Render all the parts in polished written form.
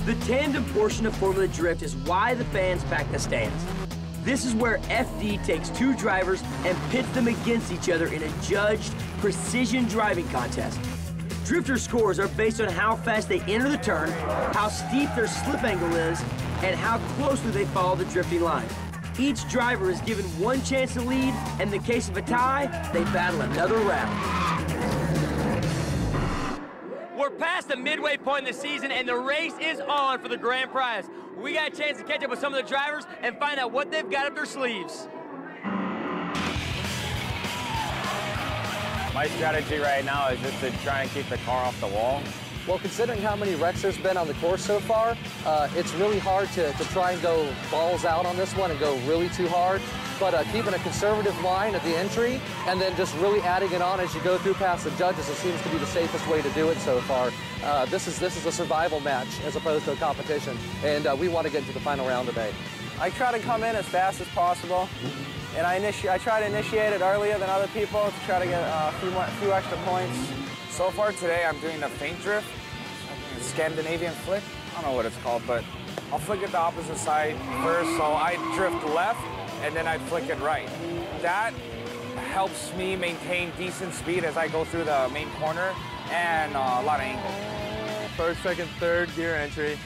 The tandem portion of Formula Drift is why the fans pack the stands. This is where FD takes two drivers and pits them against each other in a judged precision driving contest. Drifter scores are based on how fast they enter the turn, how steep their slip angle is, and how closely they follow the drifting line. Each driver is given one chance to lead, and in the case of a tie, they battle another round. We're past the midway point in the season, and the race is on for the grand prize. We got a chance to catch up with some of the drivers and find out what they've got up their sleeves. My strategy right now is just to try and keep the car off the wall. Well, considering how many wrecks there's been on the course so far, it's really hard to try and go balls out on this one and go really too hard. But keeping a conservative line at the entry and then just really adding it on as you go through past the judges, it seems to be the safest way to do it so far. This is a survival match as opposed to a competition, and we want to get into the final round today. I try to come in as fast as possible, and I try to initiate it earlier than other people to try to get a few extra points. So far today, I'm doing the feint drift, Scandinavian flick. I don't know what it's called, but I'll flick it the opposite side first, so I drift left, and then I flick it right. That helps me maintain decent speed as I go through the main corner and a lot of angle. First, second, third gear entry,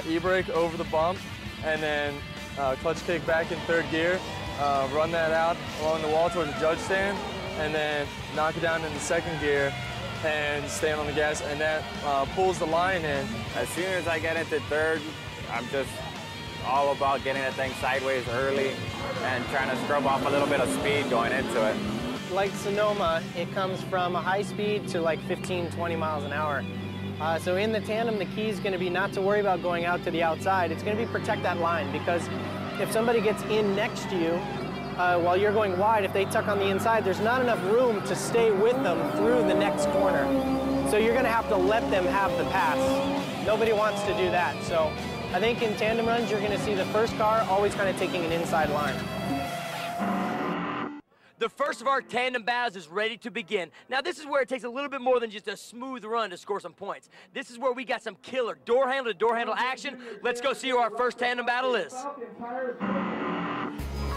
e-brake over the bump, and then clutch kick back in third gear, run that out along the wall towards the judge stand, and then knock it down in the second gear and stand on the gas, and that pulls the line in. As soon as I get into third, I'm just all about getting that thing sideways early and trying to scrub off a little bit of speed going into it. Like Sonoma, it comes from a high speed to like 15, 20 miles an hour. So in the tandem, the key is going to be not to worry about going out to the outside. It's going to be protect that line, because if somebody gets in next to you while you're going wide, if they tuck on the inside, there's not enough room to stay with them through the next corner. So you're going to have to let them have the pass. Nobody wants to do that. So I think in tandem runs, you're going to see the first car always kind of taking an inside line. The first of our tandem battles is ready to begin. Now, this is where it takes a little bit more than just a smooth run to score some points. This is where we got some killer door handle to door handle action. Let's go see who our first tandem battle is.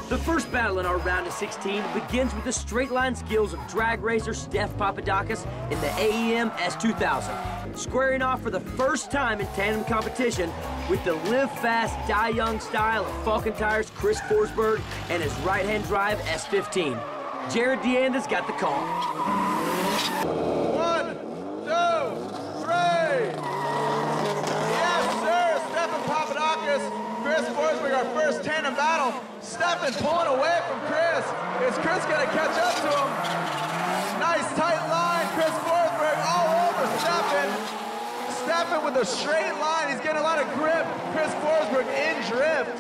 The first battle in our round of 16 begins with the straight line skills of drag racer STEPH PAPADAKIS in the AEM S2000. Squaring off for the first time in tandem competition with the live fast, die young style of Falken tires Chris FORSBERG and his right-hand drive S15. Jared Deanda's got the call. 1, 2, 3. Yes, sir, STEPH PAPADAKIS. Chris FORSBERG, our first tandem battle. Stephen pulling away from Chris. Is Chris gonna catch up to him? Nice tight line. Chris FORSBERG all over Stephen. Stephen with a straight line. He's getting a lot of grip. Chris FORSBERG in drift.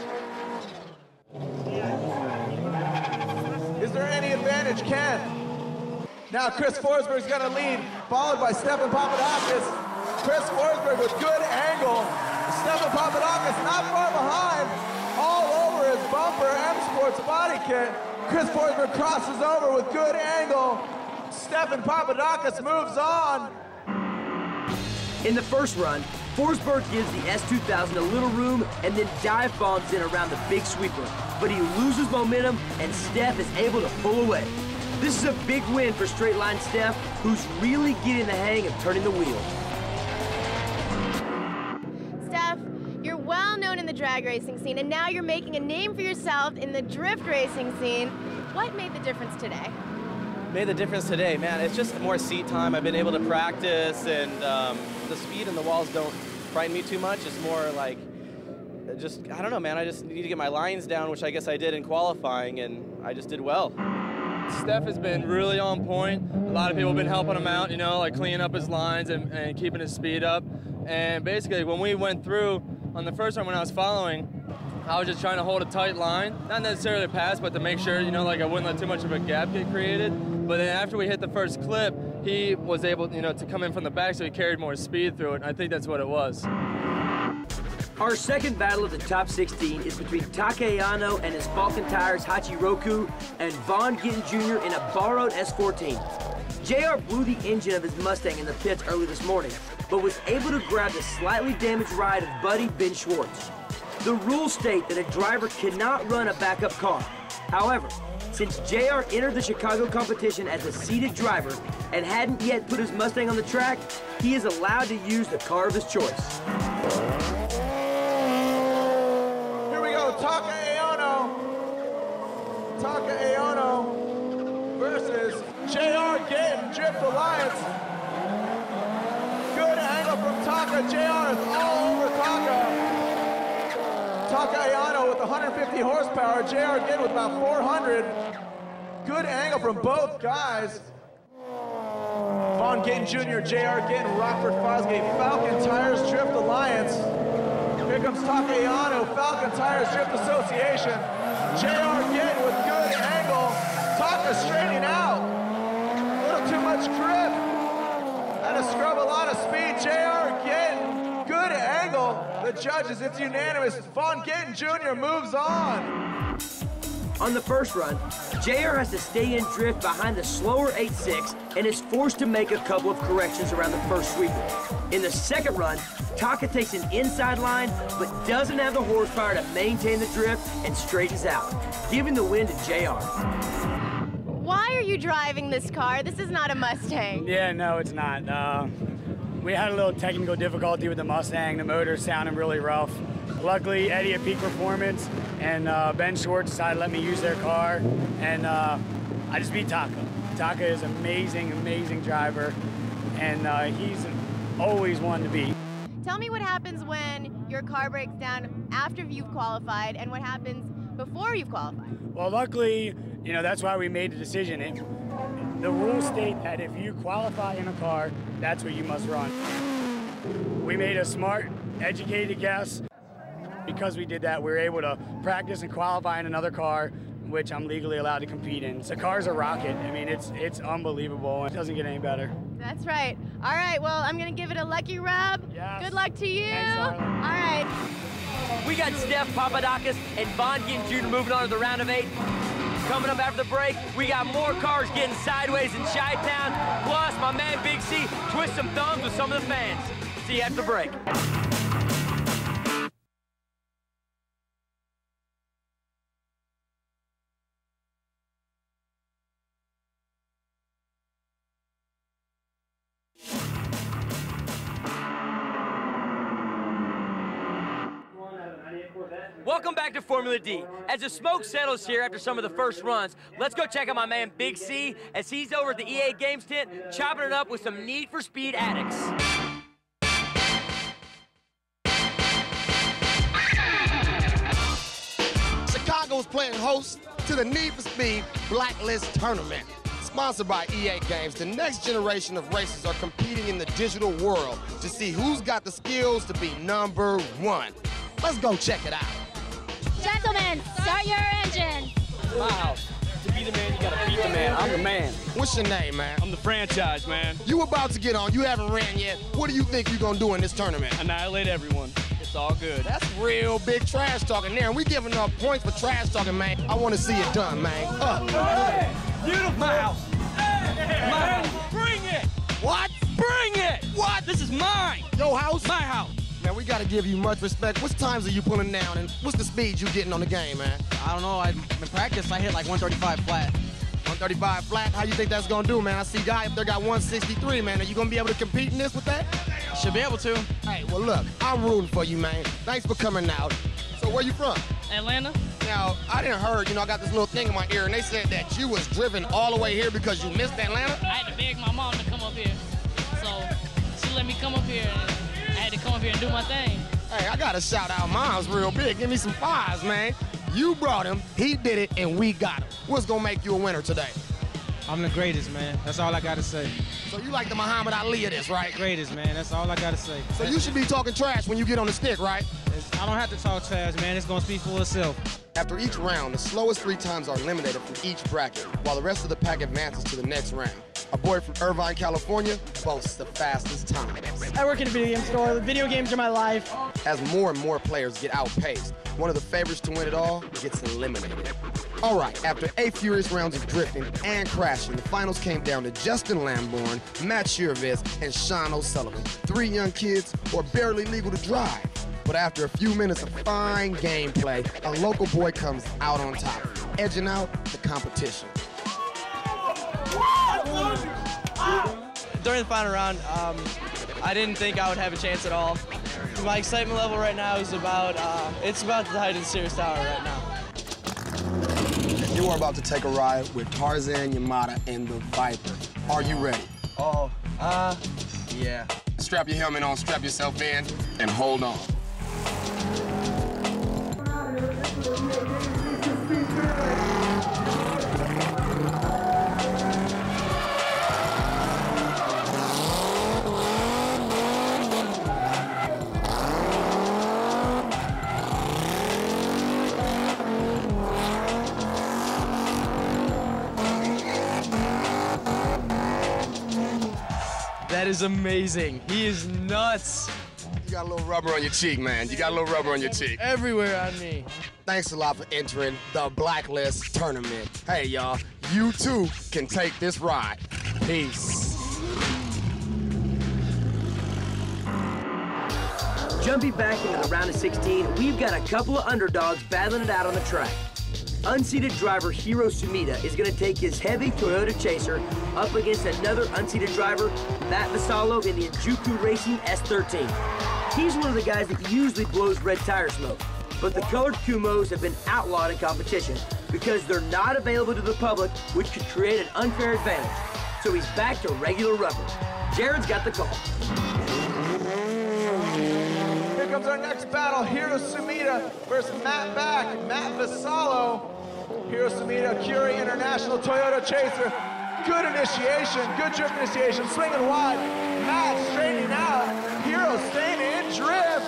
Is there any advantage, Ken? Now Chris FORSBERG's gonna lead, followed by Stephen PAPADAKIS. Chris FORSBERG with good angle. Stephen PAPADAKIS not far behind, all over his bumper, M Sports body kit. Chris FORSBERG crosses over with good angle. Stephen PAPADAKIS moves on. In the first run, FORSBERG gives the S2000 a little room and then dive bombs in around the big sweeper, but he loses momentum and STEPH is able to pull away. This is a big win for straight line STEPH, who's really getting the hang of turning the wheel. You're well known in the drag racing scene, and now you're making a name for yourself in the drift racing scene. What made the difference today? Made the difference today, man. It's just more seat time. I've been able to practice, and the speed and the walls don't frighten me too much. It's more like, I don't know, man. I just need to get my lines down, which I guess I did in qualifying, and I just did well. STEPH has been really on point. A lot of people have been helping him out, you know, like cleaning up his lines and keeping his speed up. And basically, when we went through, on the first time when I was following, I was just trying to hold a tight line. Not necessarily pass, but to make sure, you know, like I wouldn't let too much of a gap get created. But then after we hit the first clip, he was able, you know, to come in from the back, so he carried more speed through it, and I think that's what it was. Our second battle of the top 16 is between TAKA AONO and his Falken tires Hachiroku and VAUGHN Gittin Jr. in a borrowed S14. JR blew the engine of his Mustang in the pits early this morning, but was able to grab the slightly damaged ride of buddy Ben Schwartz. The rules state that a driver cannot run a backup car. However, since JR entered the Chicago competition as a seated driver and hadn't yet put his Mustang on the track, he is allowed to use the car of his choice. Here we go, TAKA AONO. TAKA AONO versus JR Gittin, Drift Alliance. Good angle from TAKA. JR is all over TAKA. TAKA AONO with 150 horsepower, JR Gittin with about 400. Good angle from both guys. Vaughn Gittin Jr., JR Gittin, Rockford Fosgate, Falken Tires Drift Alliance. Here comes TAKA AONO, Falken Tires Drift Association. JR Gittin with good angle. TAKA straightening out. A little too much grip. Had to scrub a lot of speed. JR Gittin, good angle. The judges, it's unanimous. Vaughn Gittin Jr. moves on. On the first run, JR has to stay in drift behind the slower 8.6 and is forced to make a couple of corrections around the first sweeper. In the second run, TAKA takes an inside line, but doesn't have the horsepower to maintain the drift and straightens out, giving the win to JR. Why are you driving this car? This is not a Mustang. Yeah, no, it's not. We had a little technical difficulty with the Mustang. The motor sounded really rough. Luckily, Eddie at Peak Performance and Ben Schwartz decided to let me use their car, and I just beat TAKA. TAKA is an amazing, amazing driver, and he's always one to beat. Tell me what happens when your car breaks down after you've qualified and what happens before you've qualified. Well, luckily, you know, that's why we made the decision. The rules state that if you qualify in a car, that's what you must run. We made a smart, educated guess. Because we did that, we were able to practice and qualify in another car, which I'm legally allowed to compete in. So the car's a rocket. I mean, it's unbelievable. It doesn't get any better. That's right. All right, well, I'm going to give it a lucky rub. Yes. Good luck to you. Thanks, Harlan. All right. We got STEPH, PAPADAKIS, and Vaughn Gittin Jr. moving on to the round of 8. Coming up after the break, we got more cars getting sideways in Chi-Town. Plus, my man Big C twists some thumbs with some of the fans. See you after the break. Welcome back to Formula D. As the smoke settles here after some of the first runs, let's go check out my man Big C as he's over at the EA Games tent chopping it up with some Need for Speed addicts. Chicago is playing host to the Need for Speed Blacklist Tournament. Sponsored by EA Games, the next generation of racers are competing in the digital world to see who's got the skills to be #1. Let's go check it out. Gentlemen, start your engine. Wow. To be the man, you gotta beat the man. I'm the man. What's your name, man? I'm the franchise, man. You about to get on. You haven't ran yet. What do you think you're gonna do in this tournament? Annihilate everyone. It's all good. That's real big trash talking there, and we giving up points for trash talking, man. I want to see it done, man. Hey, beautiful. My house. Hey, my house. Bring it. What? Bring it. What? This is mine. Your house? My house. Man, we got to give you much respect. What times are you pulling down, and what's the speed you getting on the game, man? I don't know. In practice, I hit like 135 flat. 135 flat? How you think that's going to do, man? I see guy up there got 163, man. Are you going to be able to compete in this with that? Should be able to. Hey, well, look, I'm rooting for you, man. Thanks for coming out. So where you from? Atlanta. Now, I didn't heard, you know, I got this little thing in my ear, and they said that you was driven all the way here because you missed Atlanta? I had to beg my mom to come up here. So she let me come up here, and I had to come up here and do my thing. Hey, I gotta shout out Mom's real big. Give me some fives, man. You brought him, he did it, and we got him. What's gonna make you a winner today? I'm the greatest, man. That's all I gotta say. So you like the Muhammad Ali of this, right? Greatest, man. That's all I gotta say. So you should be talking trash when you get on the stick, right? I don't have to talk trash, man. It's gonna speak for itself. After each round, the slowest 3 times are eliminated from each bracket, while the rest of the pack advances to the next round. A boy from Irvine, California, boasts the fastest time. I work in a video game store. The video games are my life. As more and more players get outpaced, one of the favorites to win it all gets eliminated. All right, after 8 furious rounds of drifting and crashing, the finals came down to Justin Lamborn, Matt Shirvez, and Sean O'Sullivan. 3 young kids who are barely legal to drive. But after a few minutes of fine gameplay, a local boy comes out on top, edging out the competition. During the final round, I didn't think I would have a chance at all. My excitement level right now is about, it's about the height of the Serious Tower right now. You are about to take a ride with Tarzan Yamada and the Viper. Are you ready? Oh, yeah. Strap your helmet on, strap yourself in, and hold on. That is amazing. He is nuts. You got a little rubber on your cheek, man. You got a little rubber on your cheek. Everywhere on me. Thanks a lot for entering the Blacklist tournament. Hey, y'all, you too can take this ride. Peace. Jumping back into the round of 16, we've got a couple of underdogs battling it out on the track. Unseated driver Hiro Sumida is going to take his heavy Toyota Chaser up against another unseated driver, Matt Vassallo, in the Enjuku Racing S13. He's one of the guys that usually blows red tire smoke, but the colored Kumos have been outlawed in competition because they're not available to the public, which could create an unfair advantage. So he's back to regular rubber. Jared's got the call. Here comes our next battle, Hiro Sumida versus Matt Back, Matt Vassallo. Hiro Sumida, Curie International Toyota Chaser. Good initiation, good drift initiation, swinging wide. Matt straightening out. Hiro staying in drift.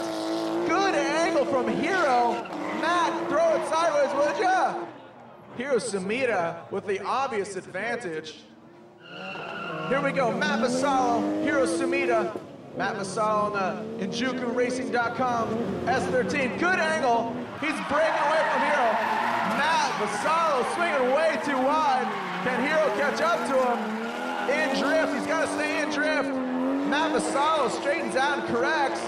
Good angle from Hiro. Matt, throw it sideways, would ya? Hiro Sumida with the obvious advantage. Here we go, Matt Vassallo, Hiro Sumida. Matt Vassallo on the EnjukuRacing.com S13. Good angle. He's breaking away from Hiro. Matt Vassallo swinging way too wide. Can Hiro catch up to him? In drift. He's got to stay in drift. Matt Vassallo straightens out and corrects.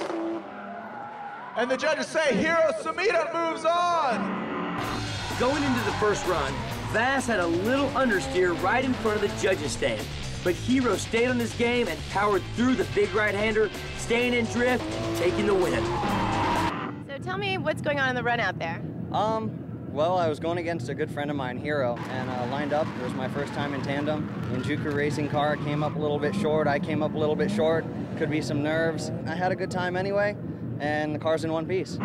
And the judges say Hiro Sumida moves on. Going into the first run, Vass had a little understeer right in front of the judges' stand. But Hiro stayed on his game and powered through the big right-hander, staying in drift and taking the win. So tell me what's going on in the run out there. Well, I was going against a good friend of mine, Hiro, and lined up. It was my first time in tandem. Enjuku racing car came up a little bit short. I came up a little bit short. Could be some nerves. I had a good time anyway, and the car's in one piece.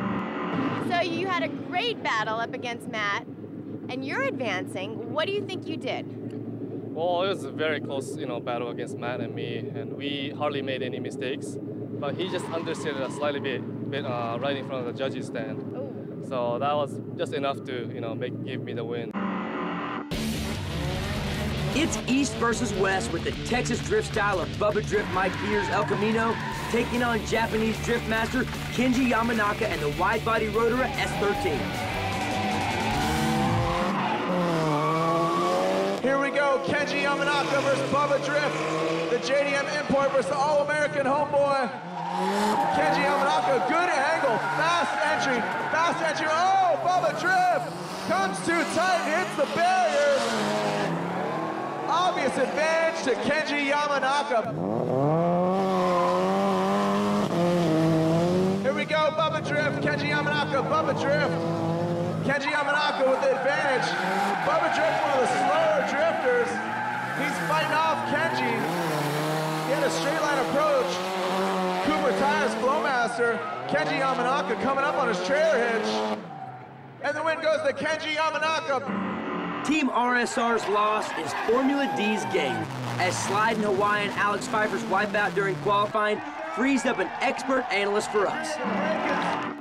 So you had a great battle up against Matt, and you're advancing. What do you think you did? Well, it was a very close, battle against Matt and me, and we hardly made any mistakes. But he just understeered a slightly bit right in front of the judges' stand. Ooh. So that was just enough to, give me the win. It's East versus West with the Texas drift style of Bubba Drift Mike Pier's El Camino taking on Japanese drift master Kenji Yamanaka and the wide-body Rotora S13. Here we go, Kenji Yamanaka versus Bubba Drift. The JDM import versus the All-American homeboy. Kenji Yamanaka, good angle, fast entry. Oh, Bubba Drift comes too tight, hits the barrier. Obvious advantage to Kenji Yamanaka. Here we go, Bubba Drift, Kenji Yamanaka, Bubba Drift. Kenji Yamanaka with the advantage. Bubba Drift, one of the slower drifters. He's fighting off Kenji. He had a straight line approach. Cooper Tires Flowmaster. Kenji Yamanaka coming up on his trailer hitch. And the win goes to Kenji Yamanaka. Team RSR's loss is Formula D's gain, as sliding Hawaiian Alex Pfeiffer's wipeout during qualifying frees up an expert analyst for us.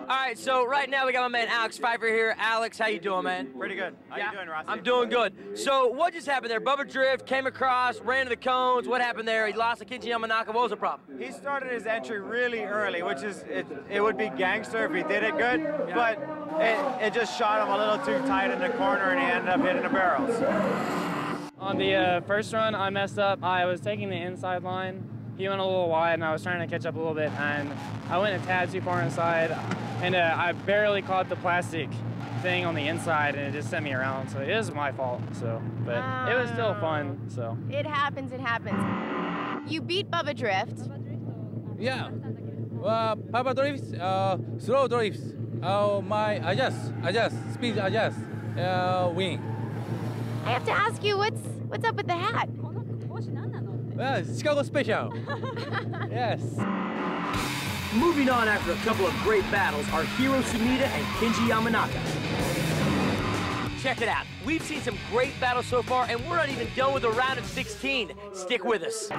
All right, right, so right now we got my man Alex Pfeiffer here. Alex, how you doing, man? Pretty good. How you doing, Rossi? I'm doing good. So what just happened there? Bubba Drift came across, ran into the cones. What happened there? He lost to Kenji Yamanaka. What was the problem? He started his entry really early, which is, it would be gangster if he did it good, but it just shot him a little too tight in the corner and he ended up hitting the barrels. On the first run, I messed up. I was taking the inside line. He went a little wide, and I was trying to catch up a little bit, and I went a tad too far inside, and I barely caught the plastic thing on the inside, and it just sent me around, so it is my fault, so, but it was still fun, so. It happens, it happens. You beat Bubba Drift. Yeah. Papa drifts, slow drifts. Speed adjust, win. I have to ask you, what's up with the hat? Chicago special. Yes. Moving on after a couple of great battles are Hiro Sumida and Kenji Yamanaka. Check it out. We've seen some great battles so far, and we're not even done with the round of 16. Stick with us.